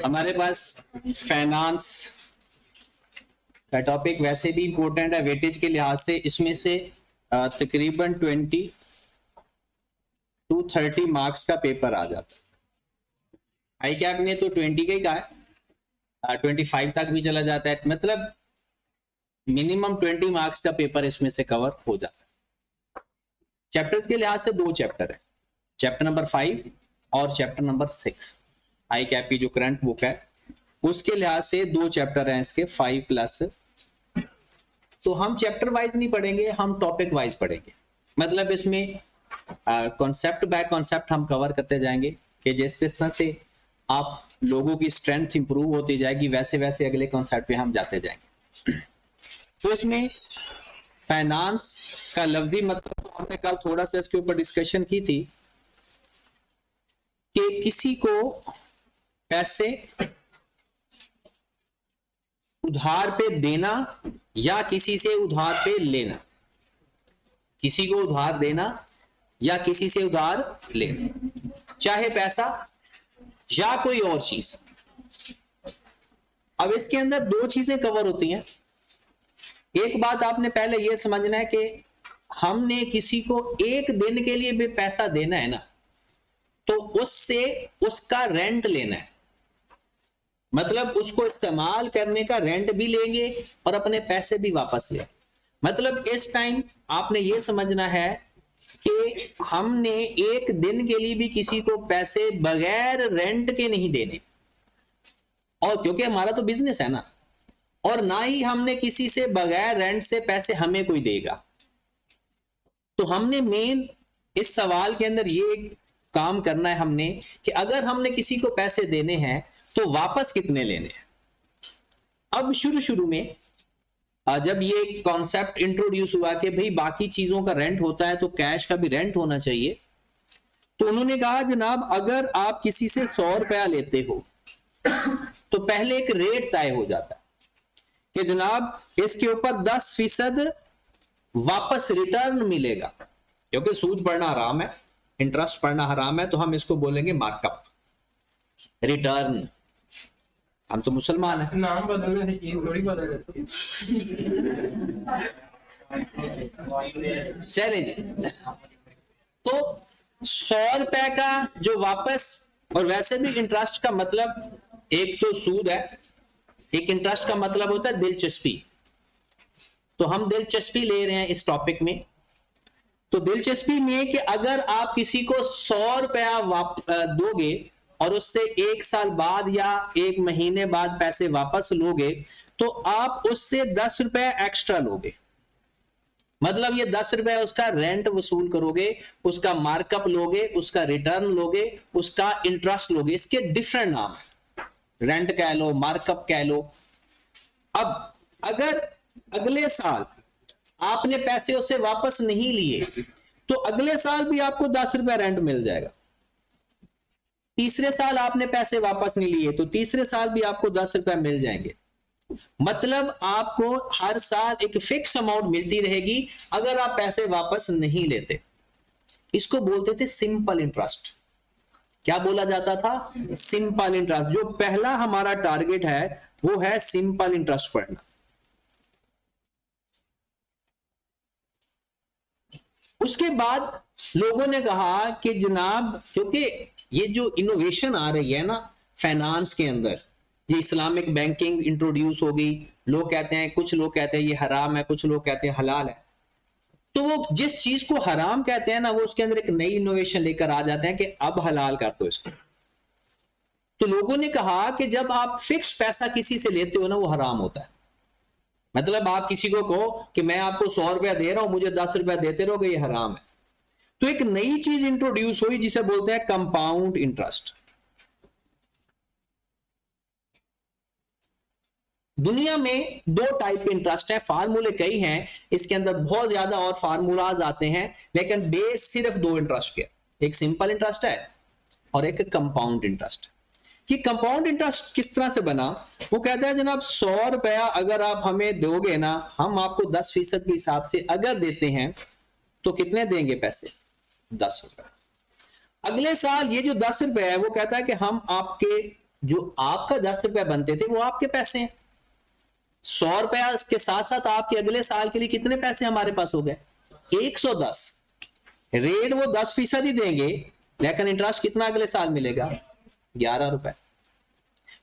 हमारे पास फाइनेंस का टॉपिक वैसे भी इंपॉर्टेंट है वेटेज के लिहाज से। इसमें से तकरीबन 20 to 30 मार्क्स का पेपर आ जाता है। आई कैप ने तो 20 का ही कहा है, 25 तक भी चला जाता है, मतलब मिनिमम 20 मार्क्स का पेपर इसमें से कवर हो जाता है। चैप्टर्स के लिहाज से 2 चैप्टर है, चैप्टर नंबर 5 और चैप्टर नंबर 6। आई कैप की जो करंट बुक है उसके लिहाज से 2 चैप्टर हैं इसके, 5+। तो हम चैप्टर वाइज नहीं पढ़ेंगे, हम टॉपिक वाइज पढ़ेंगे। मतलब इसमें कॉन्सेप्ट बाय कॉन्सेप्ट हम कवर करते जाएंगे कि जिस तरह से आप लोगों की स्ट्रेंथ इंप्रूव होती जाएगी वैसे वैसे अगले कॉन्सेप्ट पे हम जाते जाएंगे। तो इसमें फाइनेंस का लफ्जी मतलब तो हमने कल थोड़ा सा इसके ऊपर डिस्कशन की थी कि किसी को पैसे उधार पे देना या किसी से उधार पे लेना, किसी को उधार देना या किसी से उधार लेना, चाहे पैसा या कोई और चीज। अब इसके अंदर 2 चीजें कवर होती हैं। एक बात आपने पहले यह समझना है कि हमने किसी को एक दिन के लिए भी पैसा देना है ना, तो उससे उसका रेंट लेना है, मतलब उसको इस्तेमाल करने का रेंट भी लेंगे और अपने पैसे भी वापस लेंगे। मतलब इस टाइम आपने ये समझना है कि हमने एक दिन के लिए भी किसी को पैसे बगैर रेंट के नहीं देने, और क्योंकि हमारा तो बिजनेस है ना, और ना ही हमने किसी से बगैर रेंट से पैसे हमें कोई देगा। तो हमने मेन इस सवाल के अंदर ये काम करना है हमने कि अगर हमने किसी को पैसे देने हैं तो वापस कितने लेने हैं। अब शुरू में जब ये कॉन्सेप्ट इंट्रोड्यूस हुआ कि भाई बाकी चीजों का रेंट होता है तो कैश का भी रेंट होना चाहिए, तो उन्होंने कहा जनाब अगर आप किसी से 100 रुपया लेते हो तो पहले एक रेट तय हो जाता है कि जनाब इसके ऊपर 10% वापस रिटर्न मिलेगा, क्योंकि सूद पढ़ना हराम है, इंटरेस्ट पढ़ना हराम है, तो हम इसको बोलेंगे मार्कअप, रिटर्न। हम तो मुसलमान हैं, नाम बदलने से चीज थोड़ी बदल जाती है। चले जी, तो 100 रुपए का जो वापस, और वैसे भी इंटरेस्ट का मतलब एक तो सूद है, एक इंटरेस्ट का मतलब होता है दिलचस्पी। तो हम दिलचस्पी ले रहे हैं इस टॉपिक में। तो दिलचस्पी में कि अगर आप किसी को 100 रुपया दोगे और उससे 1 साल बाद या 1 महीने बाद पैसे वापस लोगे, तो आप उससे 10 रुपए एक्स्ट्रा लोगे। मतलब ये 10 रुपए उसका रेंट वसूल करोगे, उसका मार्कअप लोगे, उसका रिटर्न लोगे, उसका इंटरेस्ट लोगे। इसके डिफरेंट नाम है, रेंट कह लो, मार्कअप कह लो। अब अगर अगले साल आपने पैसे उससे वापस नहीं लिए तो अगले साल भी आपको 10 रुपए रेंट मिल जाएगा। तीसरे साल आपने पैसे वापस नहीं लिए तो तीसरे साल भी आपको 10 रुपए मिल जाएंगे। मतलब आपको हर साल एक फिक्स अमाउंट मिलती रहेगी अगर आप पैसे वापस नहीं लेते। इसको बोलते थे सिंपल इंटरेस्ट। क्या बोला जाता था? Simple interest. जो पहला हमारा टारगेट है वो है सिंपल इंटरेस्ट पढ़ना। उसके बाद लोगों ने कहा कि जनाब क्योंकि ये जो इनोवेशन आ रही है ना फाइनेंस के अंदर, ये इस्लामिक बैंकिंग इंट्रोड्यूस हो गई, लोग कहते हैं, कुछ लोग कहते हैं ये हराम है, कुछ लोग कहते हैं हलाल है। तो वो जिस चीज को हराम कहते हैं ना, वो उसके अंदर एक नई इनोवेशन लेकर आ जाते हैं कि अब हलाल कर दो इसको। तो लोगों ने कहा कि जब आप फिक्स पैसा किसी से लेते हो ना, वो हराम होता है। मतलब आप किसी को कहो कि मैं आपको 100 रुपया दे रहा हूं, मुझे 10 रुपया देते रहोगे, ये हराम है। तो एक नई चीज इंट्रोड्यूस हुई जिसे बोलते हैं कंपाउंड इंटरेस्ट। दुनिया में 2 टाइप के इंटरेस्ट है, फार्मूले कई हैं, इसके अंदर बहुत ज्यादा और फार्मूलाज आते हैं, लेकिन बेस सिर्फ 2 इंटरेस्ट के, एक सिंपल इंटरेस्ट है और एक कंपाउंड इंटरेस्ट। कि कंपाउंड इंटरेस्ट किस तरह से बना? वो कहता है जनाब 100 रुपया अगर आप हमें दोगे ना, हम आपको 10% के हिसाब से अगर देते हैं तो कितने देंगे पैसे? ₹10। अगले साल ये जो ₹10 है वो कहता है कि हम आपके जो आपका ₹10 बनते थे वो आपके पैसे हैं। ₹100 के साथ साथ आपके अगले साल के लिए कितने पैसे हमारे पास हो गए? 110। रेट वो 10% ही देंगे, लेकिन इंटरेस्ट कितना अगले साल मिलेगा? ₹11।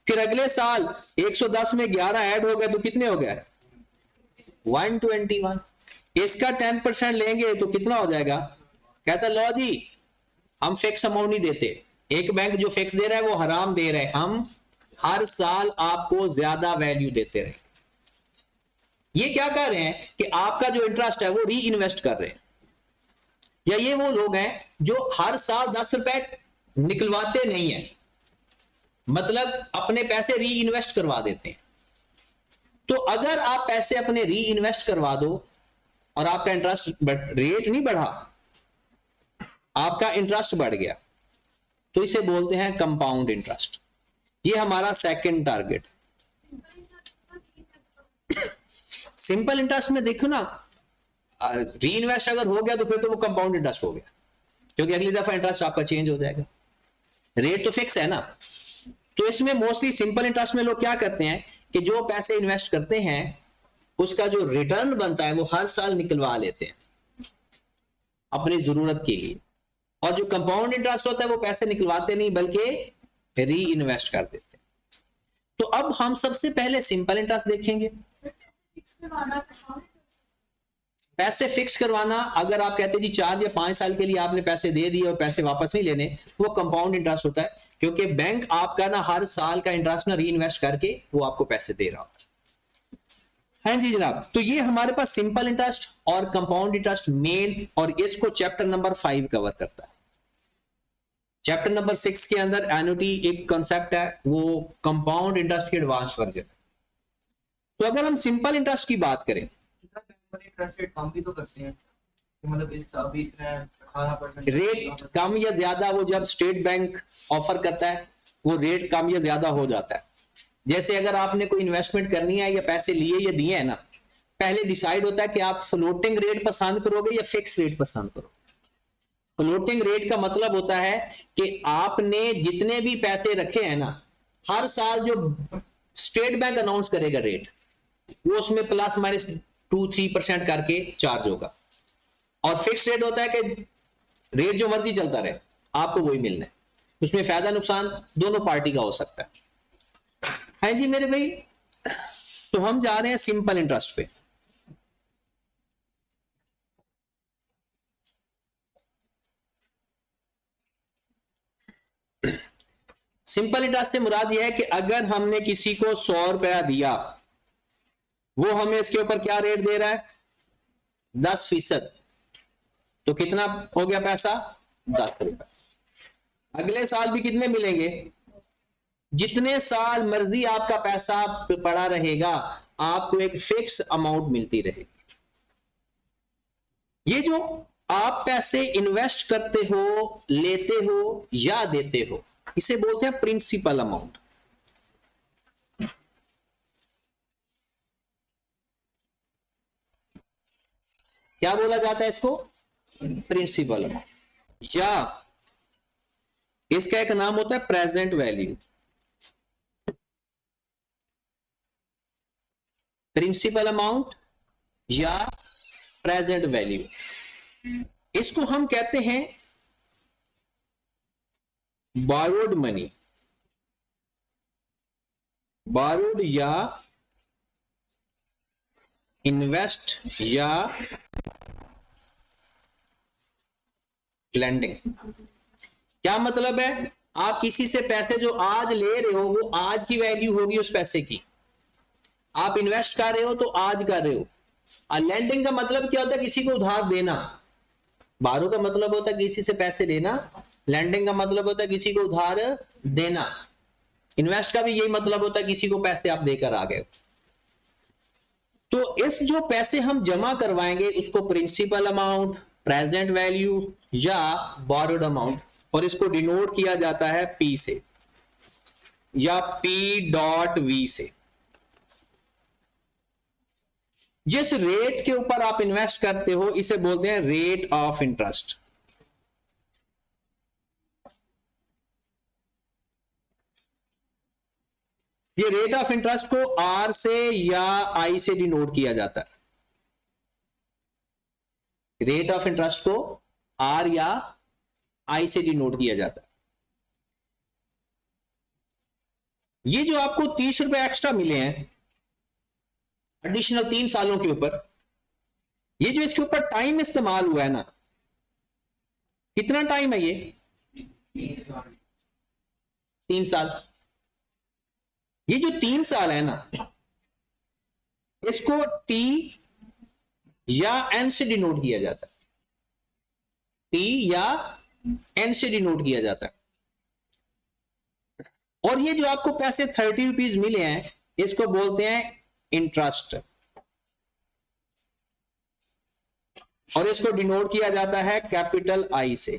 फिर अगले साल 110 में 11 ऐड हो गए तो कितने हो गए? 121। इसका 10% लेंगे तो कितना हो जाएगा? कहता लो जी, हम फिक्स अमाउंट नहीं देते। एक बैंक जो फिक्स दे रहा है वो हराम दे रहा है, हम हर साल आपको ज्यादा वैल्यू देते रहे। ये क्या कर रहे हैं कि आपका जो इंटरेस्ट है वो री इन्वेस्ट कर रहे हैं। या ये वो लोग हैं जो हर साल ₹10 निकलवाते नहीं है, मतलब अपने पैसे री इन्वेस्ट करवा देते हैं। तो अगर आप पैसे अपने री इन्वेस्ट करवा दो और आपका इंटरेस्ट रेट नहीं बढ़ा, आपका इंटरेस्ट बढ़ गया, तो इसे बोलते हैं कंपाउंड इंटरेस्ट। ये हमारा सेकंड टारगेट। सिंपल इंटरेस्ट में देखो ना, री इन्वेस्ट अगर हो गया तो फिर तो वो कंपाउंड इंटरेस्ट हो गया, क्योंकि अगली दफा इंटरेस्ट आपका चेंज हो जाएगा, रेट तो फिक्स है ना। तो इसमें मोस्टली सिंपल इंटरेस्ट में लोग क्या करते हैं कि जो पैसे इन्वेस्ट करते हैं उसका जो रिटर्न बनता है वो हर साल निकलवा लेते हैं अपनी जरूरत के लिए, और जो कंपाउंड इंटरेस्ट होता है वो पैसे निकलवाते नहीं बल्कि री इन्वेस्ट कर देते हैं। तो अब हम सबसे पहले सिंपल इंटरेस्ट देखेंगे। पैसे फिक्स करवाना, अगर आप कहते हैं जी 4 या 5 साल के लिए आपने पैसे दे दिए और पैसे वापस नहीं लेने, वो कंपाउंड इंटरेस्ट होता है, क्योंकि बैंक आपका ना हर साल का इंटरेस्ट ना री इन्वेस्ट करके वो आपको पैसे दे रहा होता है। हाँ जी जनाब, तो ये हमारे पास सिंपल इंटरेस्ट और कंपाउंड इंटरेस्ट मेन, और इसको चैप्टर नंबर 5 कवर करता है। चैप्टर नंबर 6 के अंदर एन्युटी एक कॉन्सेप्ट है, वो कंपाउंड इंटरेस्ट की एडवांस वर्जन। तो अगर हम सिंपल इंटरेस्ट की बात करें, इंटरेस्ट रेट कम भी तो करते हैं, मतलब इस अभी इतना 18% रेट कम या ज्यादा वो जब स्टेट बैंक ऑफर करता है वो रेट कम या ज्यादा हो जाता है। जैसे अगर आपने कोई इन्वेस्टमेंट करनी है या पैसे लिए या दिए हैं ना, पहले डिसाइड होता है कि आप फ्लोटिंग रेट पसंद करोगे या फिक्स रेट पसंद करोगे। फ्लोटिंग रेट का मतलब होता है कि आपने जितने भी पैसे रखे हैं ना, हर साल जो स्टेट बैंक अनाउंस करेगा रेट, वो उसमें प्लस माइनस 2-3% करके चार्ज होगा। और फिक्स रेट होता है कि रेट जो मर्जी चलता रहे आपको वही मिलना है, उसमें फायदा नुकसान दोनों पार्टी का हो सकता है। हाँ जी मेरे भाई, तो हम जा रहे हैं सिंपल इंटरेस्ट पे। सिंपल इंटरेस्ट से मुराद यह है कि अगर हमने किसी को ₹100 दिया, वो हमें इसके ऊपर क्या रेट दे रहा है? 10%। तो कितना हो गया पैसा? ₹10। अगले साल भी कितने मिलेंगे? जितने साल मर्जी आपका पैसा पड़ा रहेगा, आपको एक फिक्स अमाउंट मिलती रहेगी। ये जो आप पैसे इन्वेस्ट करते हो, लेते हो या देते हो, इसे बोलते हैं प्रिंसिपल अमाउंट। क्या बोला जाता है इसको? प्रिंसिपल अमाउंट, या इसका एक नाम होता है प्रेजेंट वैल्यू। प्रिंसिपल अमाउंट या प्रेजेंट वैल्यू, इसको हम कहते हैं borrowed मनी, borrowed या इन्वेस्ट या लेंडिंग। क्या मतलब है? आप किसी से पैसे जो आज ले रहे हो वो आज की वैल्यू होगी उस पैसे की, आप इन्वेस्ट कर रहे हो तो आज कर रहे हो। और लेंडिंग का मतलब क्या होता है? किसी को उधार देना। बारो का मतलब होता है किसी से पैसे लेना, लैंडिंग का मतलब होता है किसी को उधार देना। इन्वेस्ट का भी यही मतलब होता है किसी को पैसे आप देकर आ गए। तो इस जो पैसे हम जमा करवाएंगे उसको प्रिंसिपल अमाउंट, प्रेजेंट वैल्यू या बोरोड अमाउंट, और इसको डिनोट किया जाता है पी से या P.V से। जिस रेट के ऊपर आप इन्वेस्ट करते हो इसे बोलते हैं रेट ऑफ इंटरेस्ट। ये रेट ऑफ इंटरेस्ट को आर से या आई से डिनोट किया जाता है। रेट ऑफ इंटरेस्ट को आर या आई से डिनोट किया जाता है। ये जो आपको 30 रुपए एक्स्ट्रा मिले हैं एडिशनल 3 सालों के ऊपर, ये जो इसके ऊपर टाइम इस्तेमाल हुआ है ना, कितना टाइम है ये? 3 साल। ये जो 3 साल है ना, इसको टी या एन से डिनोट किया जाता है। टी या एन से डिनोट किया जाता है। और ये जो आपको पैसे 30 रुपीज मिले हैं, इसको बोलते हैं इंटरेस्ट, और इसको डिनोट किया जाता है कैपिटल आई से।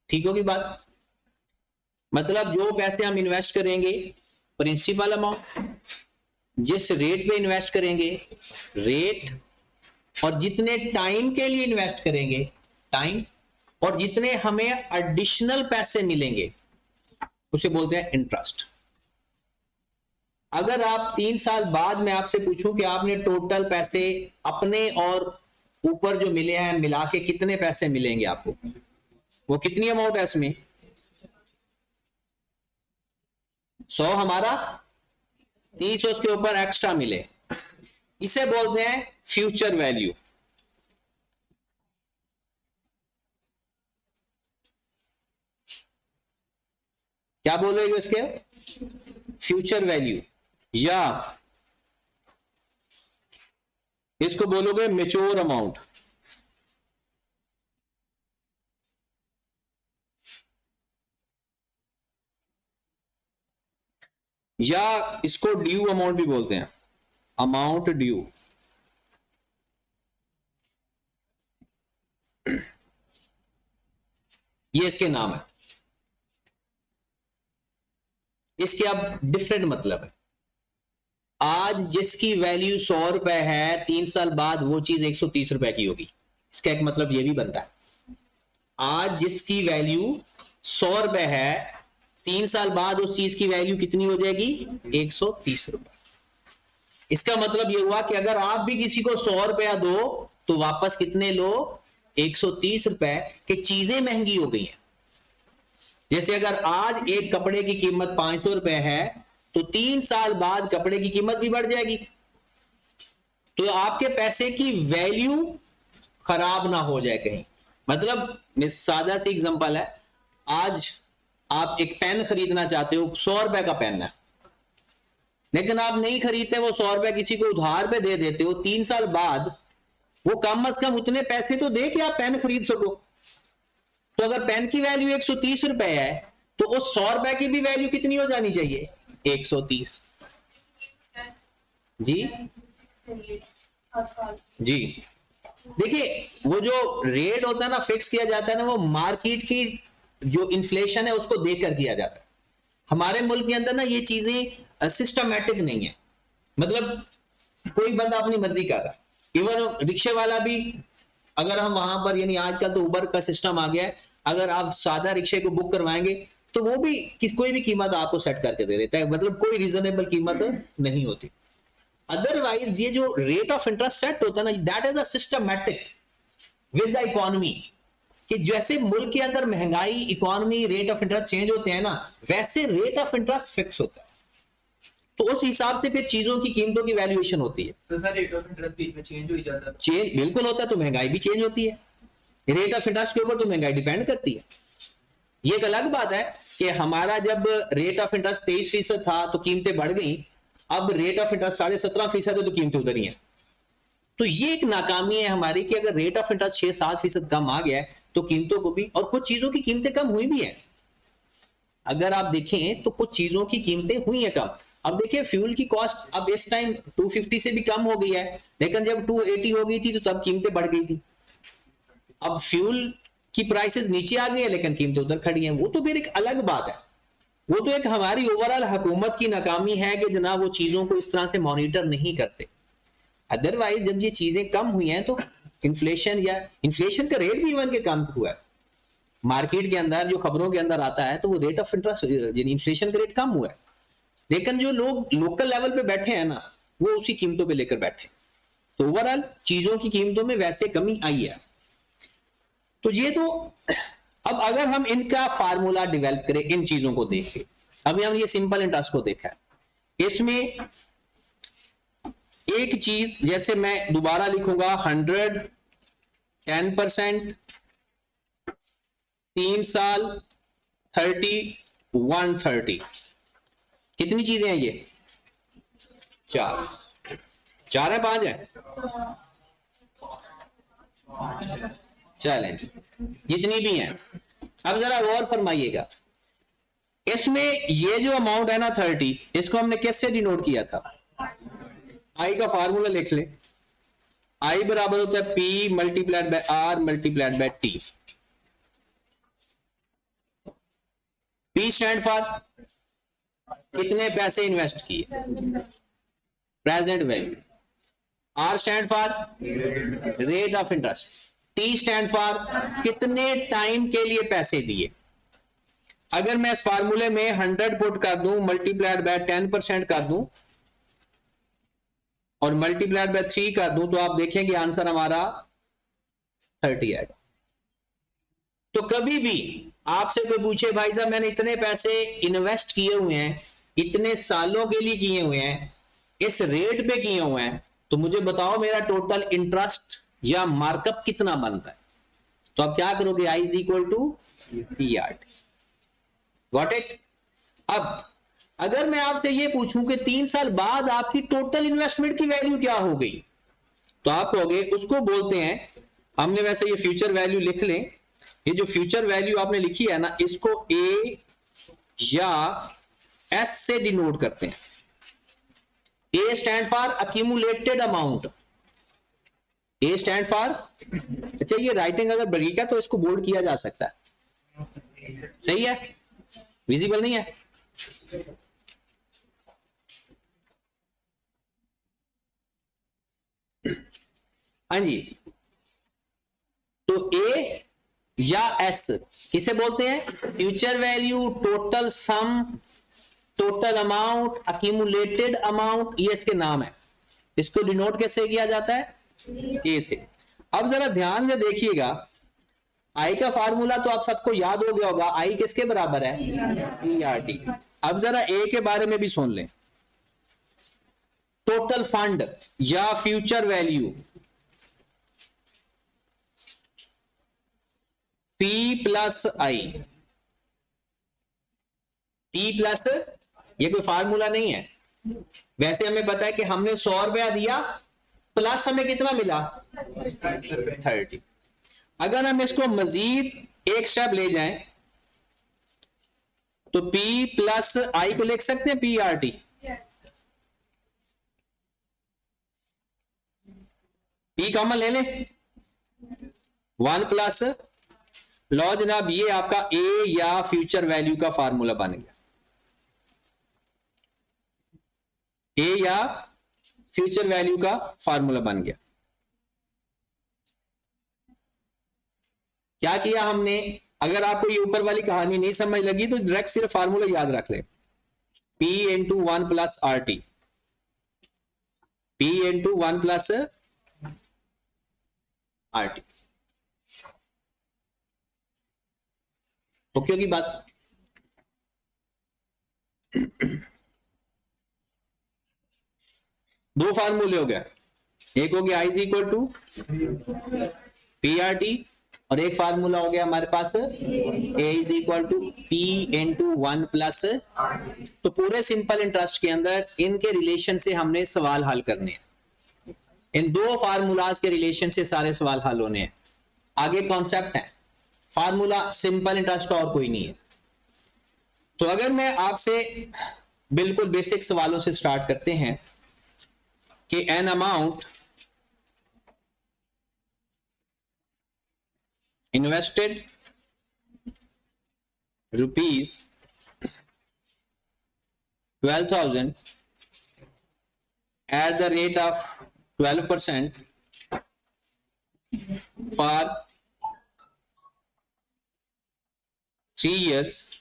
ठीक होगी बात? मतलब जो पैसे हम इन्वेस्ट करेंगे, प्रिंसिपल अमाउंट, जिस रेट पे इन्वेस्ट करेंगे रेट, और जितने टाइम के लिए इन्वेस्ट करेंगे टाइम, और जितने हमें एडिशनल पैसे मिलेंगे उसे बोलते हैं इंटरेस्ट। अगर आप 3 साल बाद मैं आपसे पूछूं कि आपने टोटल पैसे अपने और ऊपर जो मिले हैं मिला के कितने पैसे मिलेंगे आपको, वो कितनी अमाउंट है इसमें? 100 हमारा, 30 उसके ऊपर एक्स्ट्रा मिले, इसे बोलते हैं फ्यूचर वैल्यू। क्या बोलोगे इसके? फ्यूचर वैल्यू, या इसको बोलोगे मैच्योर अमाउंट। या इसको ड्यू अमाउंट भी बोलते हैं, अमाउंट ड्यू। ये इसके नाम है। इसके अब डिफरेंट मतलब है। आज जिसकी वैल्यू 100 रुपए है, 3 साल बाद वो चीज 130 रुपए की होगी। इसका एक मतलब ये भी बनता है, आज जिसकी वैल्यू 100 रुपए है, 3 साल बाद उस चीज की वैल्यू कितनी हो जाएगी? 130 रुपए। इसका मतलब ये हुआ कि अगर आप भी किसी को 100 रुपया दो तो वापस कितने लो? 130 रुपए। कि चीजें महंगी हो गई हैं। जैसे अगर आज एक कपड़े की कीमत 500 रुपए है, तो 3 साल बाद कपड़े की कीमत भी बढ़ जाएगी, तो आपके पैसे की वैल्यू खराब ना हो जाए कहीं। मतलब सादा सी एग्जांपल है, आज आप एक पेन खरीदना चाहते हो, 100 रुपए का पेन है, लेकिन आप नहीं खरीदते, वो 100 रुपए किसी को उधार पे दे देते हो, 3 साल बाद वो कम से कम उतने पैसे तो दे कि आप पेन खरीद सको। तो अगर पेन की वैल्यू 130 रुपए है, तो उस 100 रुपए की भी वैल्यू कितनी हो जानी चाहिए? 130। जी जी, देखिए वो जो रेट होता है ना, फिक्स किया जाता है ना, वो मार्केट की जो इन्फ्लेशन है उसको देखकर किया जाता है। हमारे मुल्क के अंदर ना ये चीजें सिस्टमैटिक नहीं है। मतलब कोई बंदा अपनी मर्जी कर रहा है, इवन रिक्शे वाला भी, अगर हम वहां पर, यानी आजकल तो उबर का सिस्टम आ गया है, अगर आप सादा रिक्शे को बुक करवाएंगे तो वो भी कोई भी कीमत आपको सेट करके दे देता है, मतलब कोई रीजनेबल कीमत नहीं होती। अदरवाइज ये जो रेट ऑफ इंटरेस्ट सेट होता है ना, that is a systematic with the economy, कि जैसे मुल्क के अंदर महंगाई, economy, rate of interest change होते हैं ना, वैसे रेट ऑफ इंटरेस्ट फिक्स होता है। तो उस हिसाब से फिर चीजों की कीमतों की वैल्यूएशन होती है। तो सर रेट ऑफ इंटरेस्ट बीच में चेंज हो ही जाता है? चेंज बिल्कुल होता है, तो महंगाई भी चेंज होती है। रेट ऑफ इंटरेस्ट के ऊपर तो महंगाई डिपेंड करती है। ये एक अलग बात है कि हमारा जब रेट ऑफ इंटरेस्ट 23% था तो कीमतें बढ़ गई, अब रेट ऑफ इंटरेस्ट 17.5% है तो कीमतें उधर ही हैं। तो ये एक नाकामी है हमारी कि अगर रेट ऑफ इंटरेस्ट 6-7% कम आ गया है तो कीमतों को भी, और कुछ चीजों की कीमतें कम हुई भी हैं। अगर आप देखें तो कुछ चीजों की कीमतें हुई हैं कम। अब देखिए फ्यूल की कॉस्ट अब इस टाइम 250 से भी कम हो गई है, लेकिन जब 280 हो गई थी तो तब कीमतें बढ़ गई थी। अब फ्यूल की प्राइसेस नीचे आ गई है लेकिन कीमतें उधर खड़ी हैं, वो तो फिर एक अलग बात है। वो तो एक हमारी ओवरऑल हुकूमत की नाकामी है कि जनाब वो चीजों को इस तरह से मॉनिटर नहीं करते। अदरवाइज जब ये चीजें कम हुई हैं तो इन्फ्लेशन, या इन्फ्लेशन का रेट भी इवन के कम हुआ है। मार्केट के अंदर जो खबरों के अंदर आता है तो वो रेट ऑफ इंटरेस्ट यानी इन्फ्लेशन का रेट कम हुआ है, लेकिन जो लोग लोकल लेवल पे बैठे हैं ना वो उसी कीमतों पे लेकर बैठे। तो ओवरऑल चीजों की कीमतों में वैसे कमी आई है। तो ये तो अब अगर हम इनका फार्मूला डेवलप करें इन चीजों को देख के, अभी हम ये सिंपल इंटरेस्ट को देखा है, इसमें एक चीज जैसे मैं दोबारा लिखूंगा 100, 10%, 3 साल, 30, 130, कितनी चीजें हैं ये? 4 है 5 है? चलें जितनी भी हैं। अब जरा गौर फरमाइएगा, इसमें ये जो अमाउंट है ना 30, इसको हमने कैसे डिनोट किया था? आई का फार्मूला लिख लें, आई बराबर होता है P multiplied by R multiplied by T। P stand for कितने पैसे इन्वेस्ट किए, present value. R stand for rate of interest. T stand for कितने टाइम के लिए पैसे दिए। अगर मैं इस फार्मूले में 100 पुट कर दूं मल्टीप्लाइड बाय 10% कर दूं और मल्टीप्लाइड बाय 3 कर दूं तो आप देखेंगे आंसर हमारा 30 आएगा। तो कभी भी आपसे कोई पूछे भाई साहब मैंने इतने पैसे इन्वेस्ट किए हुए हैं, इतने सालों के लिए किए हुए हैं, इस रेट पे किए हुए हैं, तो मुझे बताओ मेरा टोटल इंटरेस्ट या मार्कअप कितना बनता है। तो आप क्या करोगे, I is equal to PRT। Got it. अब अगर मैं आपसे ये पूछूं कि 3 साल बाद आपकी टोटल इन्वेस्टमेंट की वैल्यू क्या हो गई, तो आप कहोगे उसको बोलते हैं, हमने वैसे ये फ्यूचर वैल्यू लिख लें, ये जो फ्यूचर वैल्यू आपने लिखी है ना इसको A या S से डिनोट करते हैं। A stand for accumulated amount, A stand for, अच्छा ये राइटिंग अगर बरीक है तो इसको बोल्ड किया जा सकता है, सही है, विजिबल नहीं है। हाँ जी, तो A या S किसे बोलते हैं, future value, total sum, total amount, accumulated amount, ये इसके नाम है। इसको डिनोट कैसे किया जाता है, A से। अब जरा ध्यान से देखिएगा, आई का फार्मूला तो आप सबको याद हो गया होगा, आई किसके बराबर है, PRT। अब जरा ए के बारे में भी सुन लें, टोटल फंड या फ्यूचर वैल्यू P प्लस आई, P प्लस, ये कोई फार्मूला नहीं है, वैसे हमें पता है कि हमने 100 रुपया दिया प्लस हमें कितना मिला 30। अगर हम इसको मजीद एक स्टेप ले जाएं तो P प्लस आई को लिख सकते हैं PRT। P कॉमन ले लें, 1 प्लस, लो जनाब ये आपका A या फ्यूचर वैल्यू का फार्मूला बन गया, A या फ्यूचर वैल्यू का फार्मूला बन गया। क्या किया हमने, अगर आपको ये ऊपर वाली कहानी नहीं समझ लगी तो डायरेक्ट सिर्फ फार्मूला याद रख ले, P into 1 plus RT, P into 1 plus RT। Okay की बात। दो फार्मूले हो गए, एक हो गया I is equal to PRT और एक फार्मूला हो गया हमारे पास A is equal to P into 1 plus. तो पूरे सिंपल इंटरेस्ट के अंदर इनके रिलेशन से हमने सवाल हल करने हैं, इन दो फार्मूलाज के रिलेशन से सारे सवाल हल होने हैं। आगे कॉन्सेप्ट है, फार्मूला सिंपल इंटरेस्ट का और कोई नहीं है। तो अगर मैं आपसे बिल्कुल बेसिक सवालों से स्टार्ट करते हैं कि an amount invested rupees 12,000 at the rate of 12% for 3 years,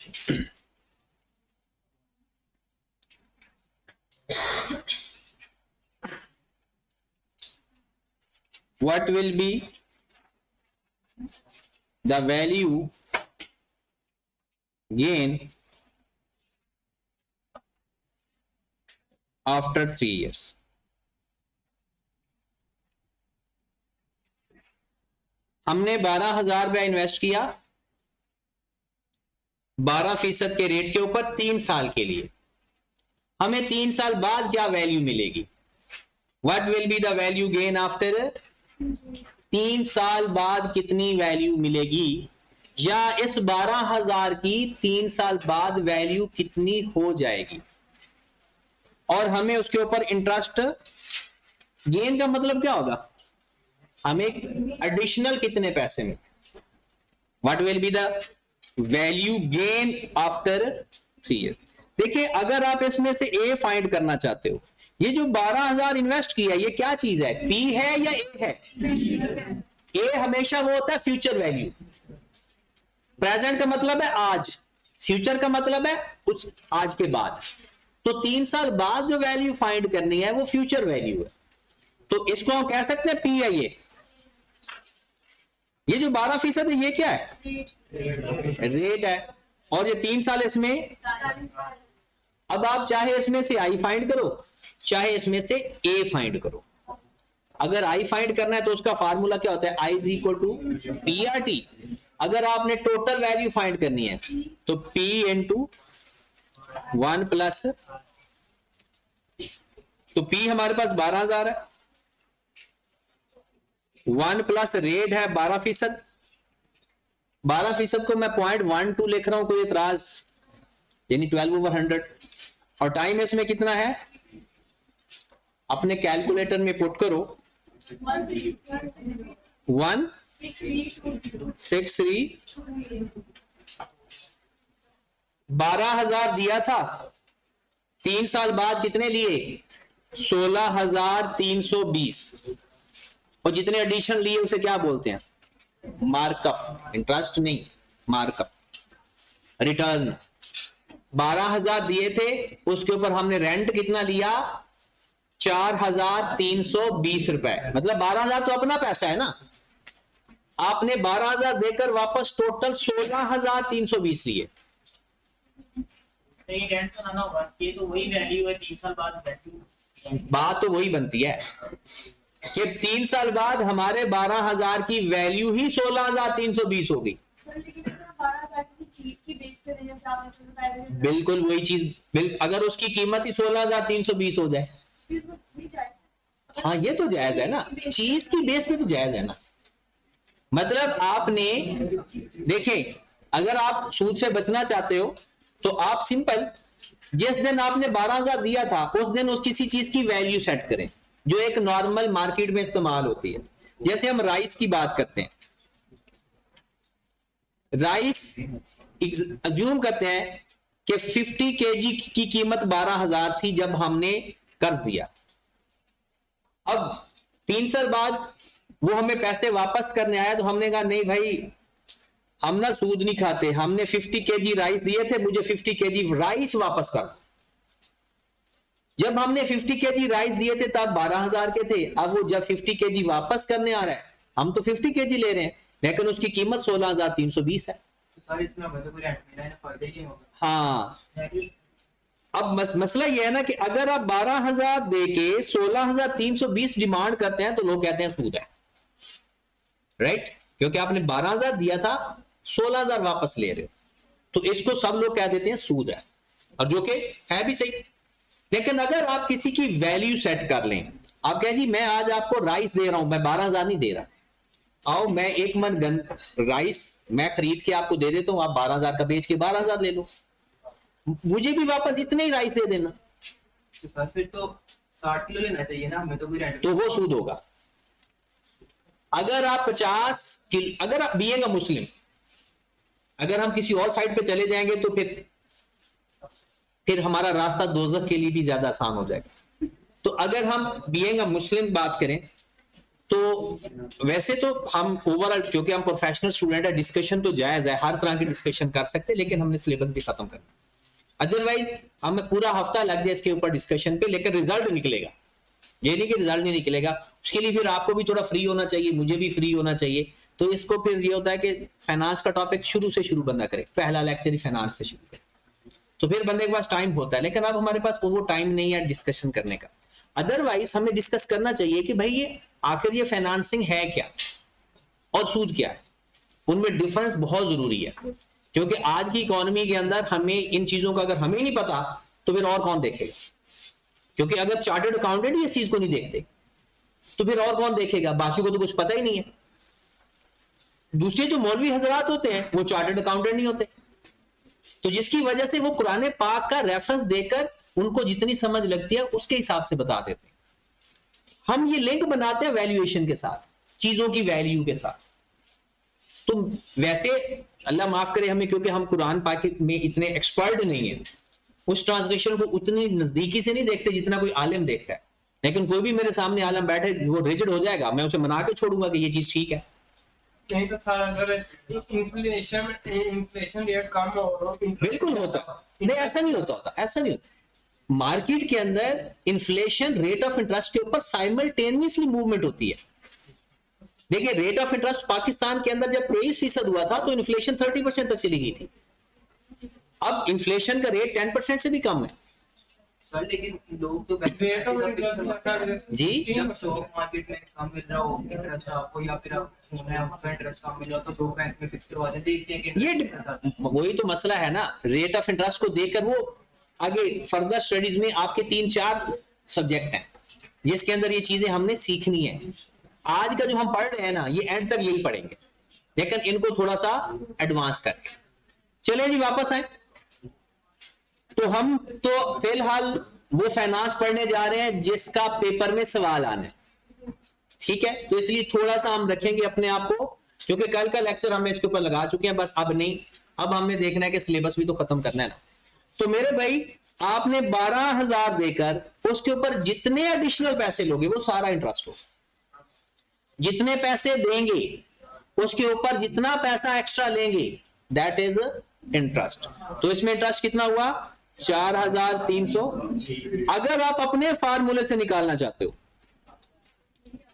what will be the value gain after 3 years? हमने 12,000 रुपया इन्वेस्ट किया 12% के रेट के ऊपर 3 साल के लिए। हमें 3 साल बाद क्या वैल्यू मिलेगी? What will be the value gain after? 3 साल बाद कितनी वैल्यू मिलेगी, या इस 12,000 की 3 साल बाद वैल्यू कितनी हो जाएगी, और हमें उसके ऊपर इंटरेस्ट गेन का मतलब क्या होगा? हमें एडिशनल कितने पैसे में? What will be the value gain after 3 year? देखिए, अगर आप इसमें से ए फाइंड करना चाहते हो, ये जो 12,000 इन्वेस्ट किया ये क्या चीज है? पी है या ए है? ए हमेशा वो होता है फ्यूचर वैल्यू। प्रेजेंट का मतलब है आज, फ्यूचर का मतलब है कुछ आज के बाद। तो 3 साल बाद जो वैल्यू फाइंड करनी है वो फ्यूचर वैल्यू है। तो इसको हम कह सकते हैं पी है ये जो 12% है ये क्या है? रेट है। और ये 3 साल इसमें, अब आप चाहे इसमें से आई फाइंड करो चाहे इसमें से ए फाइंड करो। अगर आई फाइंड करना है तो उसका फार्मूला क्या होता है? I is equal to P R T. अगर आपने टोटल वैल्यू फाइंड करनी है तो पी इंटू 1 प्लस, तो पी हमारे पास 12,000 है, 1 प्लस रेट है 12%। 12% को मैं 0.12 लिख रहा हूं, कोई इतराज? यानी 12/100। और टाइम इसमें कितना है? अपने कैलकुलेटर में पुट करो 163। 12,000 दिया था, 3 साल बाद कितने लिए? 16,320। और जितने एडिशन लिए उसे क्या बोलते हैं? मार्कअप। इंटरेस्ट नहीं, मार्कअप, रिटर्न। 12,000 दिए थे, उसके ऊपर हमने रेंट कितना लिया? 4,320 रुपए। मतलब 12,000 तो अपना पैसा है ना, आपने 12,000 देकर वापस टोटल 16,320 लिए। रेंट तो ना होगा, ये तो वही वैल्यू है 3 साल बाद वैल्यू। बात तो वही बनती है कि 3 साल बाद हमारे 12,000 की वैल्यू ही 16,320 हो गई। बिल्कुल वही चीज, अगर उसकी कीमत ही 16,320 हो जाए, हाँ ये तो जायज है ना, चीज की बेस पे तो जायज है ना। मतलब आपने देखें, अगर आप सूद से बचना चाहते हो तो आप सिंपल, जिस दिन आपने 12,000 दिया था उस दिन उस किसी चीज की वैल्यू सेट करें जो एक नॉर्मल मार्केट में इस्तेमाल होती है। जैसे हम राइस की बात करते हैं, राइस अज्यूम करते हैं कि 50 केजी की कीमत 12,000 थी जब हमने कर्ज दिया। अब 3 साल बाद वो हमें पैसे वापस करने आया तो हमने कहा नहीं भाई, हम ना सूद नहीं खाते, हमने 50 केजी राइस दिए थे, मुझे 50 केजी राइस वापस कर। जब हमने 50 केजी राइस दिए थे तब 12,000 के थे, अब वो जब 50 केजी वापस करने आ रहा है, हम तो 50 केजी ले रहे हैं लेकिन उसकी कीमत 16,320 है। हाँ, अब मसला यह है ना कि अगर आप 12,000 दे के 16,320 डिमांड करते हैं तो लोग कहते हैं सूद है, राइट? क्योंकि आपने 12,000 दिया था, 16,000 वापस ले रहे हो, तो इसको सब लोग कह देते हैं सूद है, और जो कि है भी सही। लेकिन अगर आप किसी की वैल्यू सेट कर लें, आप कहें जी मैं आज आपको राइस दे रहा हूं, मैं 12,000 नहीं दे रहा, आओ मैं 1 मन राइस मैं खरीद के आपको दे देता हूं, आप 12,000 का बेच के 12,000 ले लो, मुझे भी वापस इतने ही राइस दे देना। तो सर फिर तो 60 किलो लेना चाहिए ना हमें, तो कोई रेंट, तो वो सूद होगा। अगर आप 50 किलो, अगर आप बीइंग अ मुस्लिम, अगर हम किसी और साइड पे चले जाएंगे तो फिर हमारा रास्ता दोज़ख के लिए भी ज्यादा आसान हो जाएगा। तो अगर हम बीइंग अ मुस्लिम बात करें तो वैसे तो हम ओवरऑल, क्योंकि हम प्रोफेशनल स्टूडेंट है, डिस्कशन तो जायज है, हर तरह की डिस्कशन कर सकते हैं, लेकिन हमने सिलेबस भी खत्म करना। अदरवाइज हमें पूरा हफ्ता लग जाए इसके ऊपर डिस्कशन पे, लेकिन रिजल्ट निकलेगा। ये नहीं कि रिजल्ट नहीं निकलेगा, उसके लिए फिर आपको भी थोड़ा फ्री होना चाहिए, मुझे भी फ्री होना चाहिए। तो इसको फिर ये होता है कि फाइनेंस का टॉपिक शुरू से शुरू बंदा करे, पहला लेक्चर ही फाइनेंस से शुरू करे, तो फिर बंदे के पास टाइम होता है। लेकिन अब हमारे पास वो टाइम नहीं है डिस्कशन करने का। अदरवाइज हमें डिस्कस करना चाहिए कि भाई ये आखिर ये फाइनेंसिंग है क्या और सूद क्या है, उनमें डिफरेंस बहुत जरूरी है। क्योंकि आज की इकोनॉमी के अंदर हमें इन चीजों का अगर हमें नहीं पता तो फिर और कौन देखेगा। क्योंकि अगर चार्टर्ड अकाउंटेंट ही इस चीज को नहीं देखते तो फिर और कौन देखेगा, बाकी को तो कुछ पता ही नहीं है। दूसरे जो मौलवी हजरात होते हैं वो चार्टर्ड अकाउंटेंट नहीं होते, तो जिसकी वजह से वो कुरान पाक का रेफरेंस देकर उनको जितनी समझ लगती है उसके हिसाब से बता देते हैं। हम ये लिंक बनाते हैं वैल्यूएशन के साथ, चीजों की वैल्यू के साथ। तो वैसे अल्लाह माफ करे हमें, क्योंकि हम कुरान पाक में इतने एक्सपर्ट नहीं है, उस ट्रांसलेशन को उतनी नजदीकी से नहीं देखते जितना कोई आलिम देखता है। लेकिन कोई भी मेरे सामने आलम बैठे वो रिजिड हो जाएगा, मैं उसे मना के छोड़ूंगा कि ये चीज ठीक है। नहीं तो सर अगर इन्फ्लेशन रेट कम हो, बिल्कुल होता नहीं, ऐसा नहीं होता, ऐसा नहीं होता। मार्केट के अंदर इन्फ्लेशन रेट ऑफ इंटरेस्ट के ऊपर साइमल्टेनियसली मूवमेंट होती है। देखिए रेट ऑफ इंटरेस्ट पाकिस्तान के अंदर जब 23% हुआ था तो इन्फ्लेशन 30% तक चली गई थी। अब इन्फ्लेशन का रेट 10% से भी कम है। सर लेकिन लोग तो जी जब स्टॉक मार्केट में कम मिल रहा हो इंटरेस्ट आपको, या फिर आप सुना है उसका इंटरेस्ट कम मिल रहा हो तो लोग बैंक में फिक्स करवा देते हैं कि ये वही तो मसला है ना, रेट ऑफ इंटरेस्ट को देखकर वो आगे फर्दर स्टडीज में आपके 3-4 सब्जेक्ट हैं जिसके अंदर ये चीजें हमने सीखनी है। आज का जो हम पढ़ रहे हैं ना ये एंड तक यही पढ़ेंगे, लेकिन इनको थोड़ा सा एडवांस करके। चलिए जी वापस आए, तो हम तो फिलहाल वो फाइनेंस पढ़ने जा रहे हैं जिसका पेपर में सवाल आने, ठीक है। तो इसलिए थोड़ा सा हम रखेंगे अपने आप को, क्योंकि कल का लेक्चर हम इसके ऊपर लगा चुके हैं, बस अब नहीं, अब हमने देखना है कि सिलेबस भी तो खत्म करना है ना। तो मेरे भाई आपने 12,000 देकर उसके ऊपर जितने एडिशनल पैसे लोगे वो सारा इंटरेस्ट हो, जितने पैसे देंगे उसके ऊपर जितना पैसा एक्स्ट्रा लेंगे दैट इज इंटरेस्ट। तो इसमें इंटरेस्ट कितना हुआ 4,300। अगर आप अपने फार्मूले से निकालना चाहते हो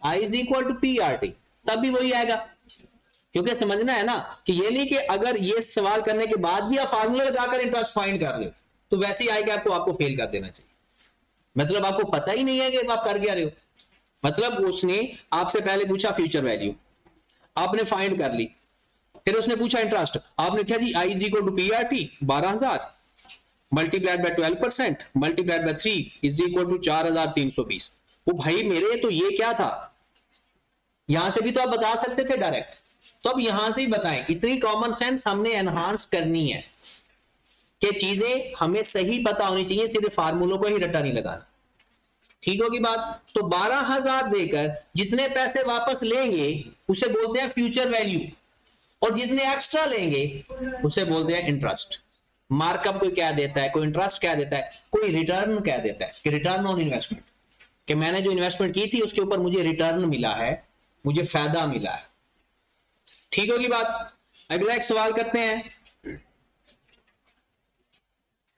I is equal to P R T, तब भी वही आएगा। क्योंकि समझना है ना कि ये नहीं कि अगर ये सवाल करने के बाद भी आप फार्मूला लगाकर इंटरेस्ट फाइंड कर रहे हो तो वैसे ही आएगा आपको फेल कर देना चाहिए। मतलब आपको पता ही नहीं है कि आप कर क्या रहे हो। मतलब उसने आपसे पहले पूछा फ्यूचर वैल्यू, आपने फाइंड कर ली, फिर उसने पूछा इंटरेस्ट, आपने क्या जी I is equal to P R T 12,000 multiplied by 12% multiplied by 3 is equal to 4,320। वो भाई मेरे तो ये क्या था, यहां से भी तो आप बता सकते थे डायरेक्ट, तो अब यहां से ही बताएं। इतनी कॉमन सेंस हमने एनहांस करनी है कि चीजें हमें सही पता होनी चाहिए, सिर्फ फार्मूलों को ही रट्टा नहीं लगाना। ठीक होगी बात। तो 12,000 देकर जितने पैसे वापस लेंगे उसे बोलते हैं फ्यूचर वैल्यू, और जितने एक्स्ट्रा लेंगे उसे बोलते हैं इंटरेस्ट। मार्कअप कोई क्या देता है, कोई इंटरेस्ट क्या देता है, कोई रिटर्न क्या देता है कि रिटर्न ऑन इन्वेस्टमेंट, कि मैंने जो इन्वेस्टमेंट की थी उसके ऊपर मुझे रिटर्न मिला है, मुझे फायदा मिला है। ठीक होगी बात। अगला एक सवाल करते हैं।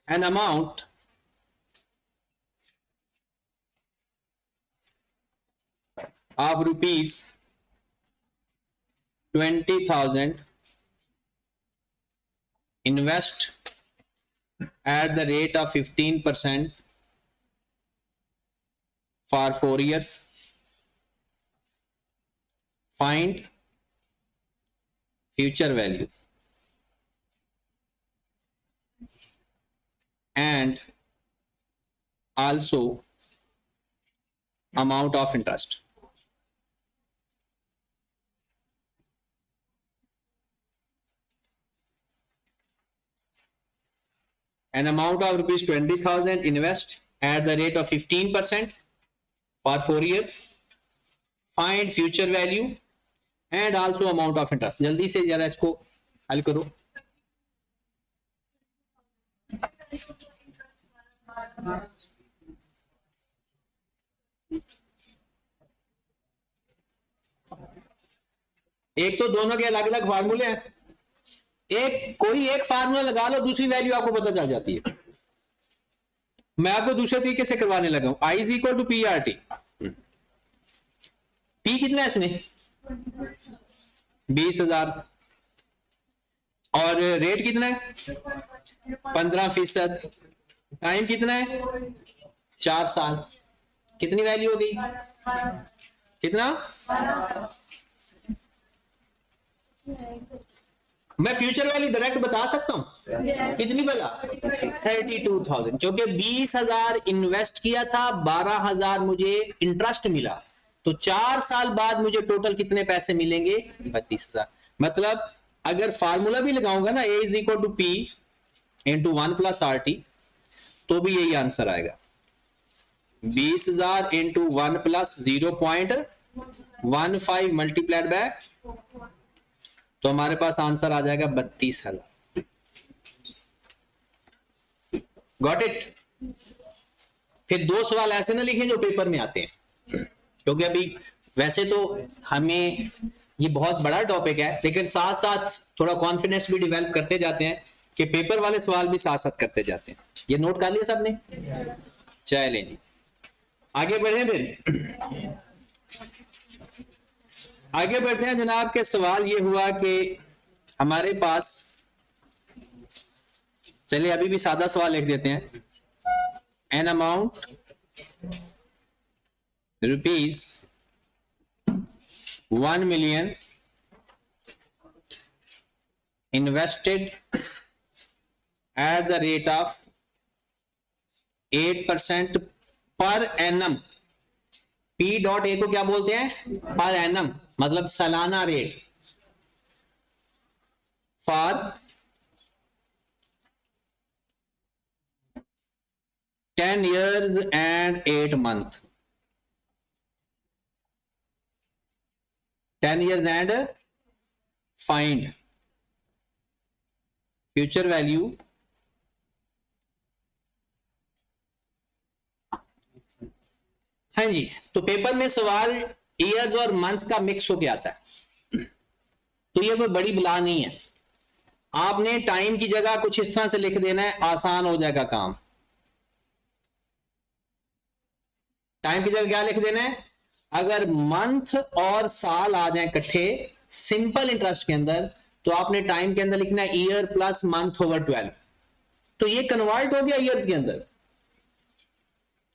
An amount of rupees 20,000 invest at the rate of 15% for 4 years. Find future value and also amount of interest. An amount of rupees 20,000 invest at the rate of 15% for 4 years. Find future value and also amount of interest. जल्दी से जरा इसको हल करो। एक तो दोनों के अलग अलग फार्मूले हैं, कोई एक फार्मूला लगा लो, दूसरी वैल्यू आपको पता चल जाती है। मैं आपको दूसरे तरीके से करवाने लगा हूं। I is equal to P R T. P कितना है इसमें 20,000 और रेट कितना है 15%। टाइम कितना है 4 साल। कितनी वैल्यू हो गई कितना? मैं फ्यूचर वैल्यू डायरेक्ट बता सकता हूं कितनी बोला 32,000, क्योंकि 20,000 इन्वेस्ट किया था, 12,000 मुझे इंटरेस्ट मिला, तो 4 साल बाद मुझे टोटल कितने पैसे मिलेंगे 32,000। मतलब अगर फार्मूला भी लगाऊंगा ना, A is equal to P into 1 plus R T, तो भी यही आंसर आएगा 20,000 इंटू 1 प्लस 0.15 मल्टीप्लाइड बाय, तो हमारे पास आंसर आ जाएगा 32,000। Got it. फिर 2 सवाल ऐसे ना लिखें जो पेपर में आते हैं, क्योंकि अभी वैसे तो हमें ये बहुत बड़ा टॉपिक है, लेकिन साथ साथ थोड़ा कॉन्फिडेंस भी डेवलप करते जाते हैं कि पेपर वाले सवाल भी साथ साथ करते जाते हैं। ये नोट कर लिया सबने? चलें जी आगे बढ़े। फिर आगे बढ़ते हैं जनाब के सवाल ये हुआ कि हमारे पास, चलिए अभी भी सादा सवाल लिख देते हैं। An amount rupees 1 million invested at the rate of 8% per annum. P dot A को क्या बोलते हैं पर एनम, मतलब सालाना rate. For 10 years and 8 months। 10 years and find future value हाँ जी। तो पेपर में सवाल ईयर्स और मंथ का मिक्स होके आता है, तो ये कोई बड़ी बला नहीं है। आपने टाइम की जगह कुछ इस तरह से लिख देना है, आसान हो जाएगा काम। टाइम की जगह क्या लिख देना है, अगर मंथ और साल आ जाए इकट्ठे सिंपल इंटरेस्ट के अंदर, तो आपने टाइम के अंदर लिखना है ईयर प्लस मंथ ओवर 12। तो ये कन्वर्ट हो गया ईयर्स के अंदर।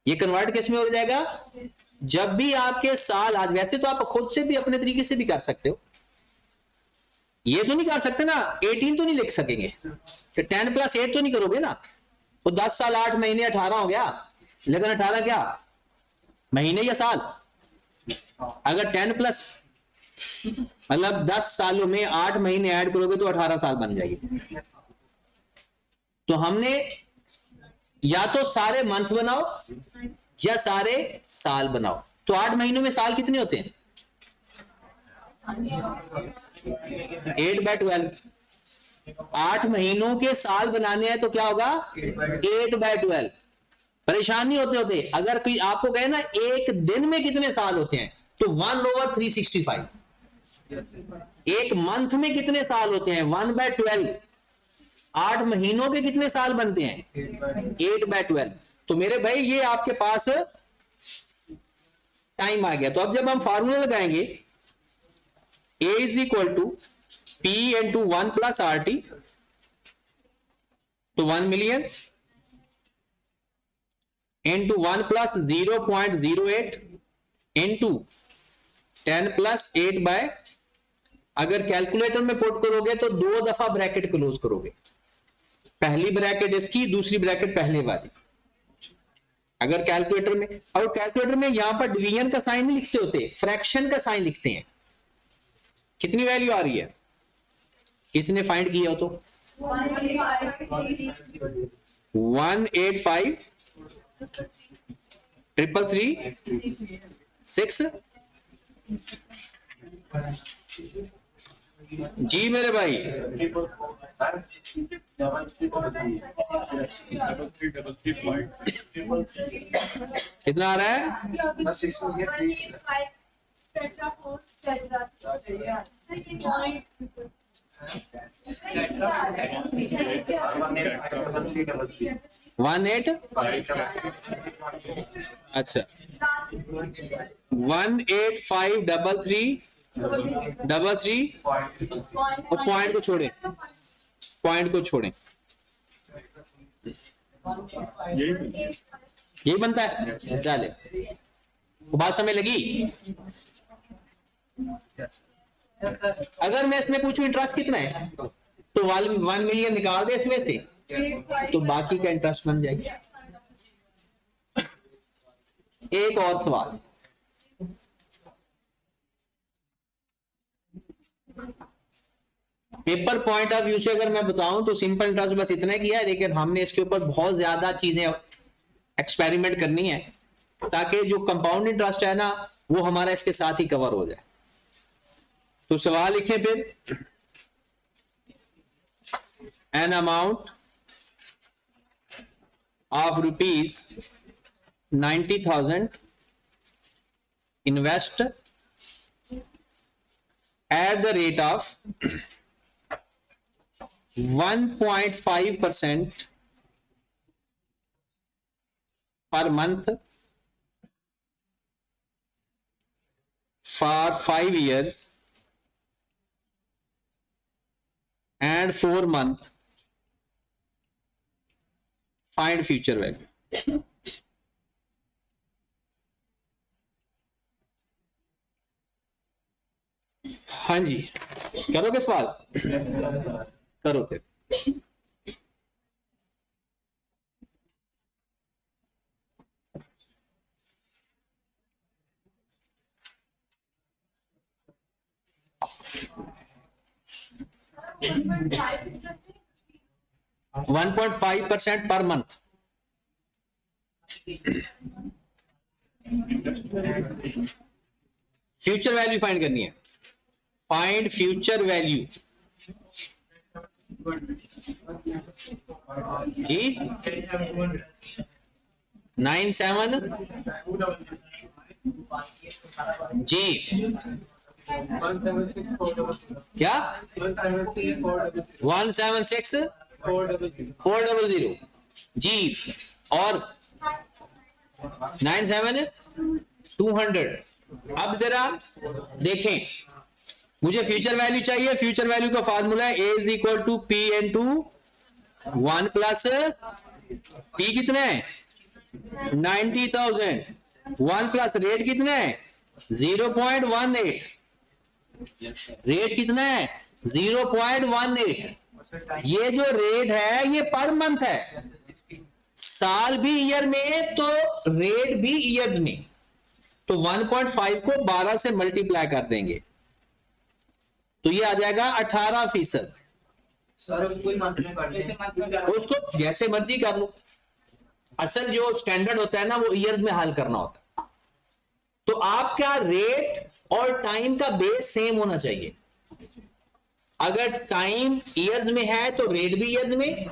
ये कन्वर्ट किस में हो जाएगा, जब भी आपके साल आज, वैसे तो आप खुद से भी अपने तरीके से भी कर सकते हो, ये तो नहीं कर सकते ना, 18 तो नहीं लिख सकेंगे, तो 10 प्लस 8 तो नहीं करोगे ना, तो 10 साल 8 महीने 18 हो गया, लेकिन 18 क्या महीने या साल? अगर 10 प्लस मतलब 10 सालों में 8 महीने ऐड करोगे तो 18 साल बन जाएगी। तो हमने या तो सारे मंथ बनाओ या सारे साल बनाओ। तो 8 महीनों में साल कितने होते हैं 8/12। 8 महीनों के साल बनाने हैं तो क्या होगा 8/12। परेशान नहीं होते। अगर कोई आपको कहे ना एक दिन में कितने साल होते हैं, तो 1/365। एक मंथ में कितने साल होते हैं 1/12। 8 महीनों के कितने साल बनते हैं 8/12। तो मेरे भाई ये आपके पास टाइम आ गया। तो अब जब हम फार्मूला लगाएंगे A is equal to P into 1 plus R T, तो 1 million into 1 plus 0.08 into 10 plus 8 by, अगर कैलकुलेटर में पुट करोगे तो 2 दफा ब्रैकेट क्लोज करोगे, पहली ब्रैकेट इसकी, दूसरी ब्रैकेट पहले वाली। अगर कैलकुलेटर में, और कैलकुलेटर में यहां पर डिवीजन का साइन नहीं लिखते होते, फ्रैक्शन का साइन लिखते हैं। कितनी वैल्यू आ रही है किसने फाइंड किया हो तो 185 333 जी मेरे भाई। कितना आ रहा है वन एट, अच्छा 18533 और पॉइंट को छोड़े, पॉइंट को छोड़े, यही बनता है। चले, बात समझ लगी? अगर मैं इसमें पूछूं इंटरेस्ट कितना है तो 1 मिलियन निकाल दे इसमें से, तो बाकी का इंटरेस्ट बन जाएगी। एक और सवाल, पेपर पॉइंट ऑफ व्यू से अगर मैं बताऊं तो सिंपल इंटरेस्ट बस इतना किया है, लेकिन हमने इसके ऊपर बहुत ज्यादा चीजें एक्सपेरिमेंट करनी है ताकि जो कंपाउंड इंटरेस्ट है ना वो हमारा इसके साथ ही कवर हो जाए। तो सवाल लिखें फिर, an amount of ₹90,000 invest at the rate of 1.5% per month for 5 years and 4 months. Find future value. हाँ जी, करोगे सवाल? करो फिर। One 1.5% per month. Future value find करनी है। फाइंड फ्यूचर वैल्यू जी 97 जी क्या 176,400 जी और 97,200। अब जरा देखें, मुझे फ्यूचर वैल्यू चाहिए। फ्यूचर वैल्यू का फॉर्मूला है A is equal to P into 1 plus P कितना है 90,000, 1 प्लस रेट कितना है 0.18, रेट कितना है 0.18। ये जो रेट है ये पर मंथ है, साल भी ईयर में तो रेट भी ईयर में, तो 1.5 को 12 से मल्टीप्लाई कर देंगे तो ये आ जाएगा 18%। उसको जैसे मर्जी कर लो, असल जो स्टैंडर्ड होता है ना वो ईयर में हल करना होता है। तो आपका रेट और टाइम का बेस सेम होना चाहिए। अगर टाइम ईयर्स में है तो रेट भी ईयर्स में,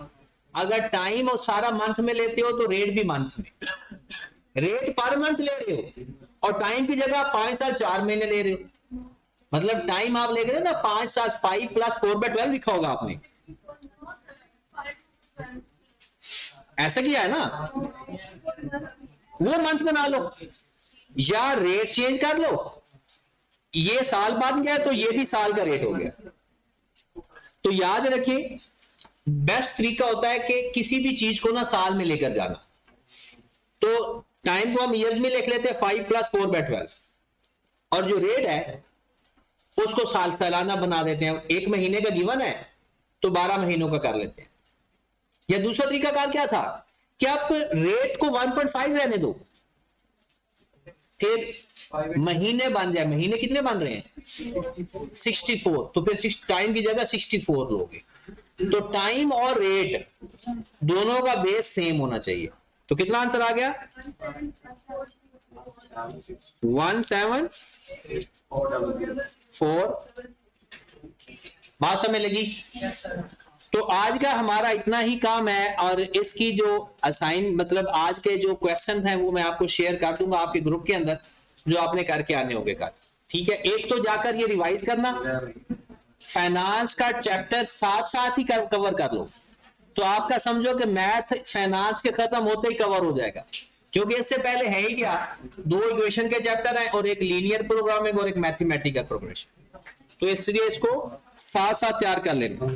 अगर टाइम और सारा मंथ में लेते हो तो रेट भी मंथ में। रेट पर मंथ ले रहे हो और टाइम की जगह 5 साल 4 महीने ले रहे हो, मतलब टाइम आप ले रहे हो ना 5 साल 5 + 4/12 लिखा होगा आपने, ऐसा किया है ना। वो मंथ बना लो या रेट चेंज कर लो, ये साल बन गया तो ये भी साल का रेट हो गया। तो याद रखिए बेस्ट तरीका होता है कि किसी भी चीज को ना साल में लेकर जाना। तो टाइम को हम ईयर्स में लिख लेते हैं 5 + 4/12 और जो रेट है उसको सालाना बना देते हैं। एक महीने का गिवन है तो 12 महीनों का कर लेते हैं। या दूसरा तरीका कार क्या था कि आप रेट को 1.5 रहने दो, फिर महीने बन जाए। महीने कितने बन रहे हैं 64, तो फिर टाइम की जगह 64 लोगे। तो टाइम और रेट दोनों का बेस सेम होना चाहिए। तो कितना आंसर आ गया 174। बात समझ लगी? तो आज का हमारा इतना ही काम है और इसकी जो असाइन मतलब आज के जो क्वेश्चन हैं वो मैं आपको शेयर कर दूंगा आपके ग्रुप के अंदर, जो आपने करके आने होंगे कल। ठीक है, एक तो जाकर ये रिवाइज करना, फाइनेंस का चैप्टर साथ साथ ही कवर कर लो, तो आपका समझो कि मैथ फाइनेंस के खत्म होते ही कवर हो जाएगा, क्योंकि इससे पहले है ही क्या, 2 इक्वेशन के चैप्टर हैं और एक लीनियर प्रोग्रामिंग और एक मैथमेटिकल प्रोग्रेशन, तो इसलिए इसको साथ साथ तैयार कर लेना।